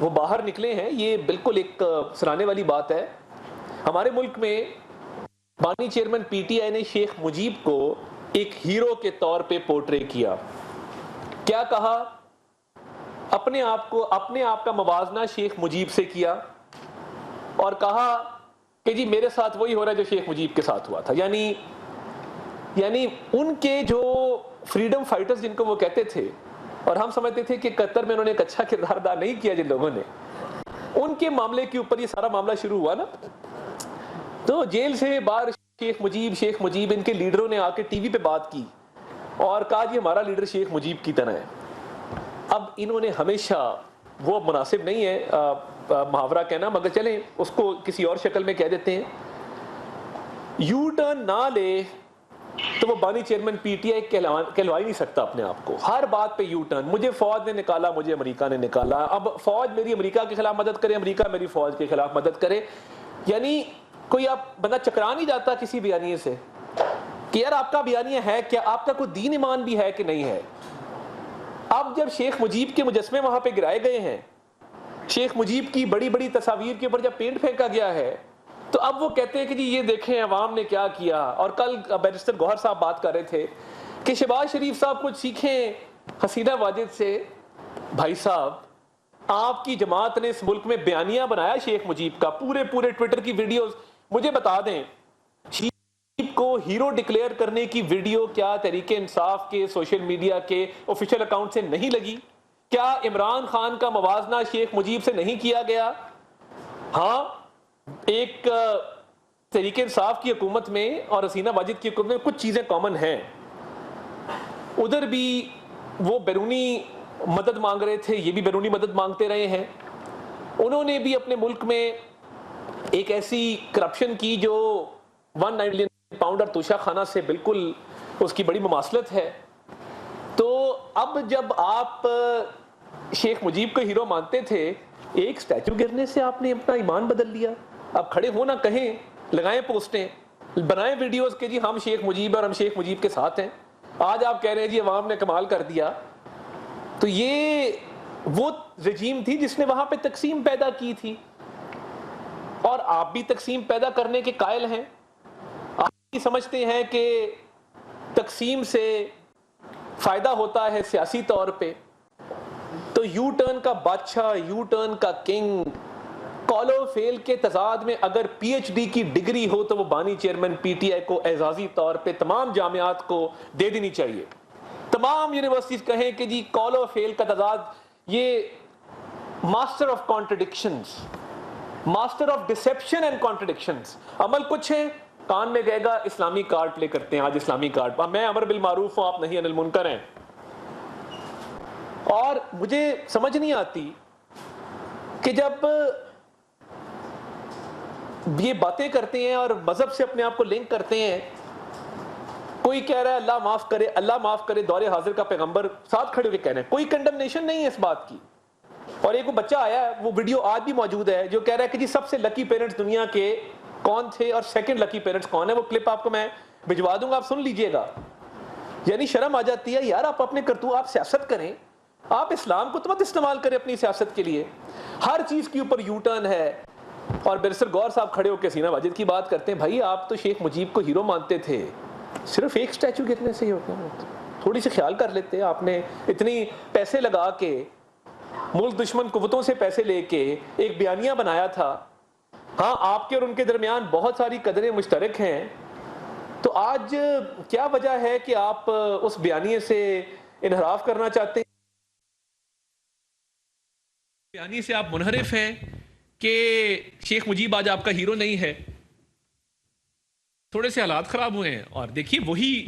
وہ باہر نکلے ہیں، یہ بالکل ایک سراہنے والی بات ہے. ہمارے ملک میں بانی چیئرمین پی ٹی آئی نے شیخ مجیب کو ایک ہیرو کے طور پہ پورٹرے کیا. کیا کہا؟ اپنے آپ کا موازنہ شیخ مجیب سے کیا اور کہا کہ جی میرے ساتھ وہی ہو رہا ہے جو شیخ مجیب کے ساتھ ہوا تھا. یعنی ان کے جو فریڈم فائٹرز جن کو وہ کہتے تھے، اور ہم سمجھتے تھے کہ قطر میں انہوں نے ایک اچھا کردار ادا نہیں کیا جن لوگوں نے، ان کے معاملے کے اوپر یہ سارا معاملہ شروع ہوا نا. تو جیل سے باہر شیخ مجیب ان کے لیڈروں نے آ کے ٹی وی پہ بات کی اور کہا جی ہمارا لیڈر شیخ مجیب کی طرح ہے. اب انہوں نے ہمیشہ، وہ مناسب نہیں ہے محاورہ کہنا، مگر چلیں اس کو کسی اور شکل میں کہہ دیتے ہیں، یو ٹرن نہ لے تو وہ بانی چیئرمین پی ٹی آئی کہلوا ہی نہیں سکتا اپنے آپ کو. ہر بات پہ یو ٹرن، مجھے فوج نے نکالا، مجھے امریکہ نے نکالا، اب فوج میری امریکہ کے خلاف مدد کرے، امریکہ میری فوج کے خلاف مدد کرے. یعنی کوئی بندہ چکرا نہیں جاتا کسی بیانیے سے کہ یار آپ کا بیانیہ ہے کیا، آپ کا کوئی دین ایمان بھی ہے کہ نہیں ہے. اب جب شیخ مجیب کے مجسمے وہاں پہ گرائے گئے ہیں، شیخ مجیب کی بڑی بڑی تصاویر کے اوپر جب پینٹ پھینکا گیا ہے، تو اب وہ کہتے ہیں کہ جی یہ دیکھیں عوام نے کیا کیا. اور کل بیرسٹر گوہر صاحب بات کر رہے تھے کہ شہباز شریف صاحب کچھ سیکھیں حسینہ واجد سے. بھائی صاحب، آپ کی جماعت نے اس ملک میں بیانیہ بنایا شیخ مجیب کا، پورے ٹویٹر کی ویڈیوز. مجھے بتا دیں شیخ کو ہیرو ڈکلیئر کرنے کی ویڈیو کیا تحریک انصاف کے سوشل میڈیا کے آفیشیل اکاؤنٹ سے نہیں لگی؟ کیا عمران خان کا موازنہ شیخ مجیب سے نہیں کیا گیا؟ ہاں، ایک تحریک انصاف کی حکومت میں اور حسینہ واجد کی حکومت میں کچھ چیزیں کامن ہیں. ادھر بھی وہ بیرونی مدد مانگ رہے تھے، یہ بھی بیرونی مدد مانگتے رہے ہیں. انہوں نے بھی اپنے ملک میں ایک ایسی کرپشن کی جو 1 ملین پاؤنڈ اور توشہ خانہ سے بالکل اس کی بڑی مماثلت ہے. تو اب جب آپ شیخ مجیب کو ہیرو مانتے تھے، ایک سٹیچو گرنے سے آپ نے اپنا ایمان بدل لیا. اب کھڑے ہو نہ کہیں، لگائیں پوسٹیں، بنائیں ویڈیوز کہ جی ہم شیخ مجیب اور ہم شیخ مجیب کے ساتھ ہیں. آج آپ کہہ رہے ہیں جی عوام نے کمال کر دیا. تو یہ وہ رجیم تھی جس نے وہاں پہ تقسیم پیدا کی تھی، اور آپ بھی تقسیم پیدا کرنے کے قائل ہیں. آپ بھی سمجھتے ہیں کہ تقسیم سے فائدہ ہوتا ہے سیاسی طور پہ. تو یو ٹرن کا بادشاہ، یو ٹرن کا کنگ، کال و فیل کے تضاد میں اگر پی ایچ ڈی کی ڈگری ہو تو وہ بانی چیئرمین پی ٹی آئی کو اعزازی طور پہ تمام جامعات کو دے دینی چاہیے. تمام یونیورسٹیز کہیں کہ جی کال و فیل کا تضاد، یہ master of contradictions, master of deception and contradictions. عمل کچھ ہے، کان میں گئے گا اسلامی کارڈ پلے کرتے ہیں. آج اسلامی کارڈ، میں امر بالمعروف ہوں، آپ نہیں عن المنکر ہیں. اور مجھے سمجھ نہیں آتی کہ جب یہ باتیں کرتے ہیں اور مذہب سے اپنے آپ کو لنک کرتے ہیں، کوئی کہہ رہا ہے اللہ معاف کرے، اللہ معاف کرے، دور حاضر کا پیغمبر ساتھ کھڑے ہوئے کہہ رہے ہیں. کوئی کنڈمنیشن نہیں ہے اس بات کی. اور ایک وہ بچہ آیا ہے، وہ ویڈیو آج بھی موجود ہے، جو کہہ رہا ہے کہ جی سب سے لکی پیرنٹس دنیا کے کون تھے اور سیکنڈ لکی پیرنٹس کون ہے. وہ کلپ آپ کو میں بھجوا دوں گا، آپ سن لیجئے گا. یعنی شرم آ جاتی ہے یار، آپ اپنے کرتوت، آپ سیاست کریں، آپ اسلام کو تو مت استعمال کریں اپنی سیاست کے لیے. ہر چیز کے اوپر یو ٹرن ہے. اور بیرسٹر گوہر صاحب کھڑے ہو کے حسینہ واجد کی بات کرتے ہیں. بھائی آپ تو شیخ مجیب کو ہیرو مانتے تھے، صرف ایک سٹیچو گرنے سے ہی ہو گیا. تھوڑی سی خیال کر لیتے. آپ نے اتنی پیسے لگا کے، ملک دشمن قوتوں سے پیسے لے کے ایک بیانیہ بنایا تھا. ہاں، آپ کے اور ان کے درمیان بہت ساری قدریں مشترک ہیں. تو آج کیا وجہ ہے کہ آپ اس بیانیے سے انحراف کرنا چاہتے ہیں؟ بیانیے سے آپ منحرف ہیں کہ شیخ مجیب آج آپ کا ہیرو نہیں ہے. تھوڑے سے حالات خراب ہوئے ہیں. اور دیکھیے وہی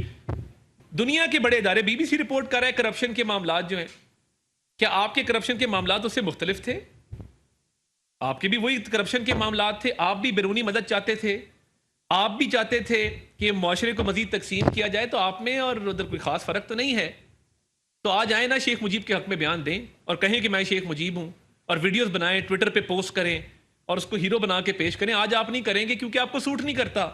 دنیا کے بڑے ادارے، بی بی سی رپورٹ کر رہا ہے کرپشن کے معاملات جو ہیں، کیا آپ کے کرپشن کے معاملات اس سے مختلف تھے؟ آپ کے بھی وہی کرپشن کے معاملات تھے. آپ بھی بیرونی مدد چاہتے تھے، آپ بھی چاہتے تھے کہ معاشرے کو مزید تقسیم کیا جائے. تو آپ میں اور ادھر کوئی خاص فرق تو نہیں ہے. تو آج آئیں نا شیخ مجیب کے حق میں بیان دیں اور کہیں کہ میں شیخ مجیب ہوں، اور ویڈیوز بنائیں، ٹویٹر پہ پوسٹ کریں اور اس کو ہیرو بنا کے پیش کریں. آج آپ نہیں کریں گے کیونکہ آپ کو سوٹ نہیں کرتا.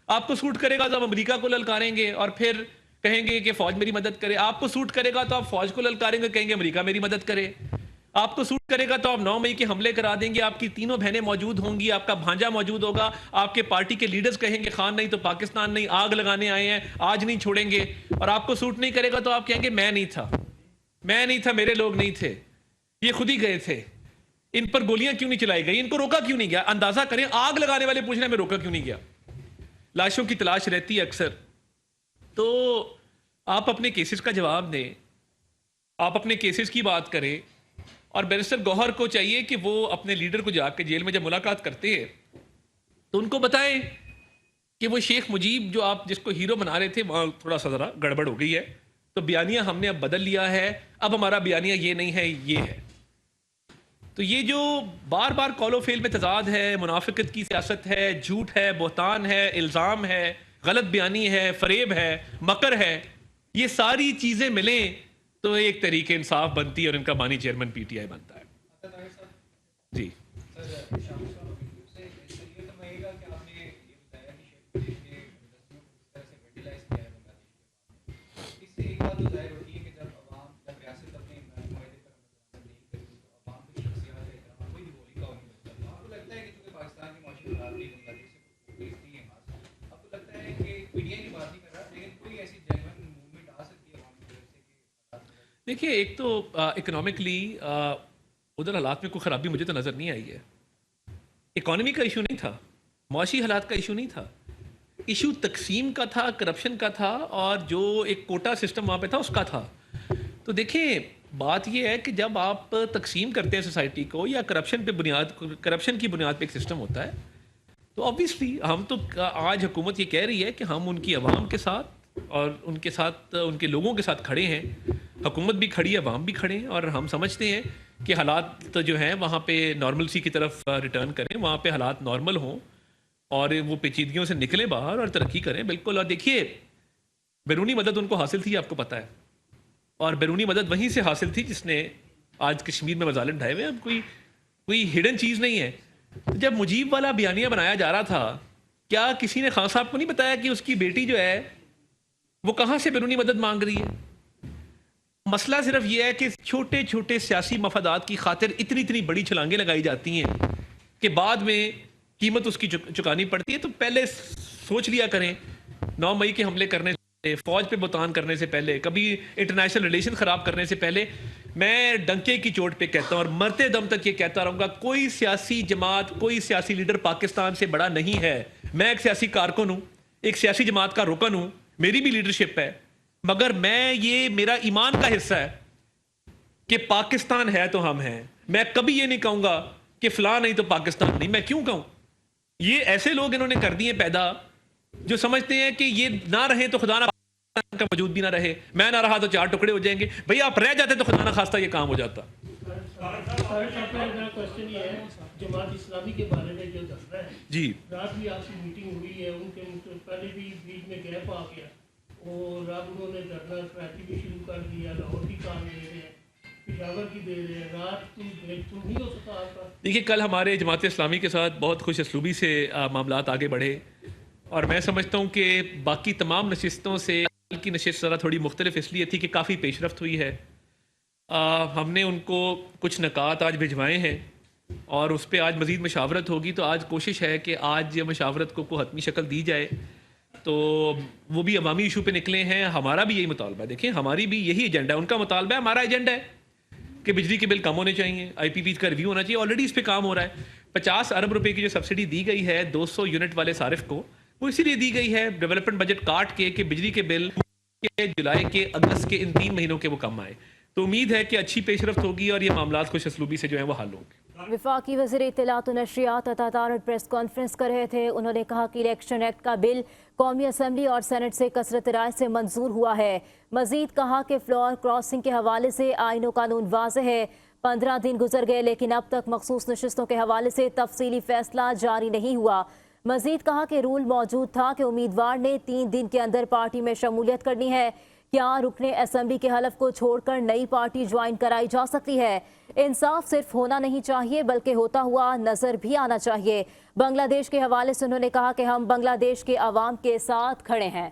آپ کو سوٹ کرے گا تو آپ امریکہ کو للکاریں گے اور پھر کہیں گے کہ فوج میری مدد کرے. آپ کو سوٹ کرے گا تو آپ فوج کو للکاریں گے، کہیں گے امریکہ میری مدد کرے. آپ کو سوٹ کرے گا تو آپ 9 مئی کے حملے کرا دیں گے، آپ کی تینوں بہنیں موجود ہوں گی، آپ کا بھانجا موجود ہوگا، آپ کے پارٹی کے لیڈرز کہیں گے خان نہیں تو پاکستان نہیں، آگ لگانے آئے ہیں، آج نہیں چھوڑیں گے. اور آپ کو سوٹ نہیں کرے گا تو آپ کہیں گے میں نہیں تھا، میرے لوگ نہیں تھے، یہ خود ہی گئے تھے. ان پر گولیاں کیوں نہیں چلائی گئی، ان کو روکا کیوں نہیں گیا؟ اندازہ کریں، آگ لگانے والے پوچھ رہے ہیں میں روکا کیوں نہیں گیا. لاشوں کی تلاش رہتی ہے اکثر. تو آپ اپنے کیسز کا جواب دیں، آپ اپنے کیسز کی بات کریں. اور بیرسٹر گوہر کو چاہیے کہ وہ اپنے لیڈر کو جا کے جیل میں جب ملاقات کرتے ہیں تو ان کو بتائیں کہ وہ شیخ مجیب جو آپ جس کو ہیرو بنا رہے تھے وہاں تھوڑا سا ذرا گڑبڑ ہو گئی ہے، تو بیانیہ ہم نے اب بدل لیا ہے، اب ہمارا بیانیہ یہ نہیں ہے، یہ ہے. تو یہ جو بار بار قول و فعل میں تضاد ہے، منافقت کی سیاست ہے، جھوٹ ہے، بہتان ہے، الزام ہے، غلط بیانی ہے، فریب ہے، مکر ہے، یہ ساری چیزیں ملیں تو ایک تحریک انصاف بنتی ہے اور ان کا بانی چیئرمین پی ٹی آئی بنتا ہے. جی دیکھیے، ایک تو اکنامکلی ادھر حالات میں کوئی خرابی مجھے تو نظر نہیں آئی ہے. اکانومی کا ایشو نہیں تھا، معاشی حالات کا ایشو نہیں تھا، ایشو تقسیم کا تھا، کرپشن کا تھا، اور جو ایک کوٹا سسٹم وہاں پہ تھا اس کا تھا. تو دیکھیں بات یہ ہے کہ جب آپ تقسیم کرتے ہیں سوسائٹی کو یا کرپشن کی بنیاد پہ ایک سسٹم ہوتا ہے تو آبویسلی ہم تو آج حکومت یہ کہہ رہی ہے کہ ہم ان کی عوام کے ساتھ اور ان کے ساتھ ان کے لوگوں کے ساتھ کھڑے ہیں. حکومت بھی کھڑی ہے، عوام بھی کھڑے ہیں، اور ہم سمجھتے ہیں کہ حالات جو ہیں وہاں پہ نارملسی کی طرف ریٹرن کریں، وہاں پہ حالات نارمل ہوں اور وہ پیچیدگیوں سے نکلیں باہر اور ترقی کریں. بالکل. اور دیکھیے بیرونی مدد ان کو حاصل تھی، آپ کو پتہ ہے، اور بیرونی مدد وہیں سے حاصل تھی جس نے آج کشمیر میں مظالم ڈھائے ہوئے ہیں. اب کوئی ہڈن چیز نہیں ہے. جب مجیب والا بیانیہ بنایا جا رہا تھا، کیا کسی نے خان صاحب کو نہیں بتایا کہ اس کی بیٹی جو ہے وہ کہاں سے بیرونی مدد مانگ رہی ہے؟ مسئلہ صرف یہ ہے کہ چھوٹے چھوٹے سیاسی مفادات کی خاطر اتنی بڑی چھلانگیں لگائی جاتی ہیں کہ بعد میں قیمت اس کی چکانی پڑتی ہے. تو پہلے سوچ لیا کریں، 9 مئی کے حملے کرنے سے، فوج پہ بہتان کرنے سے پہلے، کبھی انٹرنیشنل ریلیشن خراب کرنے سے پہلے، میں ڈنکے کی چوٹ پہ کہتا ہوں اور مرتے دم تک یہ کہتا رہوں گا، کوئی سیاسی جماعت، کوئی سیاسی لیڈر پاکستان سے بڑا نہیں ہے. میں ایک سیاسی کارکن ہوں، ایک سیاسی جماعت کا رکن ہوں، میری بھی لیڈرشپ ہے، مگر یہ میرا ایمان کا حصہ ہے کہ پاکستان ہے تو ہم ہیں. میں کبھی یہ نہیں کہوں گا کہ فلاں نہیں تو پاکستان نہیں. میں کیوں کہوں؟ یہ ایسے لوگ انہوں نے کر دیے پیدا جو سمجھتے ہیں کہ یہ نہ رہیں تو خدا نہ پاکستان کا وجود بھی نہ رہے، میں نہ رہا تو 4 ٹکڑے ہو جائیں گے. بھئی آپ رہ جاتے تو خدا نہ خواستہ یہ کام ہو جاتا. جماعت اسلامی کے بارے میں جو دس رہا ہے، جی رات بھی آپ کی میٹنگ ہوئی ہے، ان کے پہلے بھی بیچ میں گیپ آ گیا اور اب انہوں نے دھرنا کراچی بھی شروع کر دیا، لاہور کی کام دے رہے ہیں، پشاور کی دے رہے ہیں. رات کوئی بریک تھرو نہیں ہو سکا آپ کا؟ دیکھیے، کل ہمارے جماعت اسلامی کے ساتھ بہت خوش اسلوبی سے معاملات آگے بڑھے، اور میں سمجھتا ہوں کہ باقی تمام نشستوں سے کل کی نشست ذرا تھوڑی مختلف اس لیے تھی کہ کافی پیش رفت ہوئی ہے. ہم نے ان کو کچھ نکات آج بھجوائے ہیں اور اس پہ آج مزید مشاورت ہوگی. تو آج کوشش ہے کہ آج مشاورت کو کوئی حتمی شکل دی جائے. تو وہ بھی عوامی ایشو پہ نکلے ہیں، ہمارا بھی یہی مطالبہ ہے. دیکھیں ہماری بھی یہی ایجنڈا ہے، ان کا مطالبہ ہے، ہمارا ایجنڈا ہے کہ بجلی کے بل کم ہونے چاہیے، آئی پی پی کا ریویو ہونا چاہیے. آلریڈی اس پہ کام ہو رہا ہے. 50 ارب روپے کی جو سبسڈی دی گئی ہے 200 یونٹ والے صارف کو، وہ اسی لیے دی گئی ہے ڈیولپمنٹ بجٹ کاٹ کے کہ بجلی کے بل جولائی کے، اگست کے، ان 3 مہینوں کے وہ کم آئے. تو امید ہے کہ اچھی پیش رفت ہوگی اور یہ معاملات خوش اسلوبی سے جو ہیں وہ حل ہوں گے. وفاقی وزیر اطلاعات و نشریات عطا تارڑ پریس کانفرنس کر رہے تھے. انہوں نے کہا کہ الیکشن ایکٹ کا بل قومی اسمبلی اور سینٹ سے کثرت رائے سے منظور ہوا ہے. مزید کہا کہ فلور کراسنگ کے حوالے سے آئین و قانون واضح ہے. 15 دن گزر گئے لیکن اب تک مخصوص نشستوں کے حوالے سے تفصیلی فیصلہ جاری نہیں ہوا. مزید کہا کہ رول موجود تھا کہ امیدوار نے 3 دن کے اندر پارٹی میں شمولیت کرنی ہے. کیا رکن اسمبلی کے حلف کو چھوڑ کر نئی پارٹی جوائن کرائی جا سکتی ہے؟ انصاف صرف ہونا نہیں چاہیے بلکہ ہوتا ہوا نظر بھی آنا چاہیے. بنگلہ دیش کے حوالے سے انہوں نے کہا کہ ہم بنگلہ دیش کے عوام کے ساتھ کھڑے ہیں.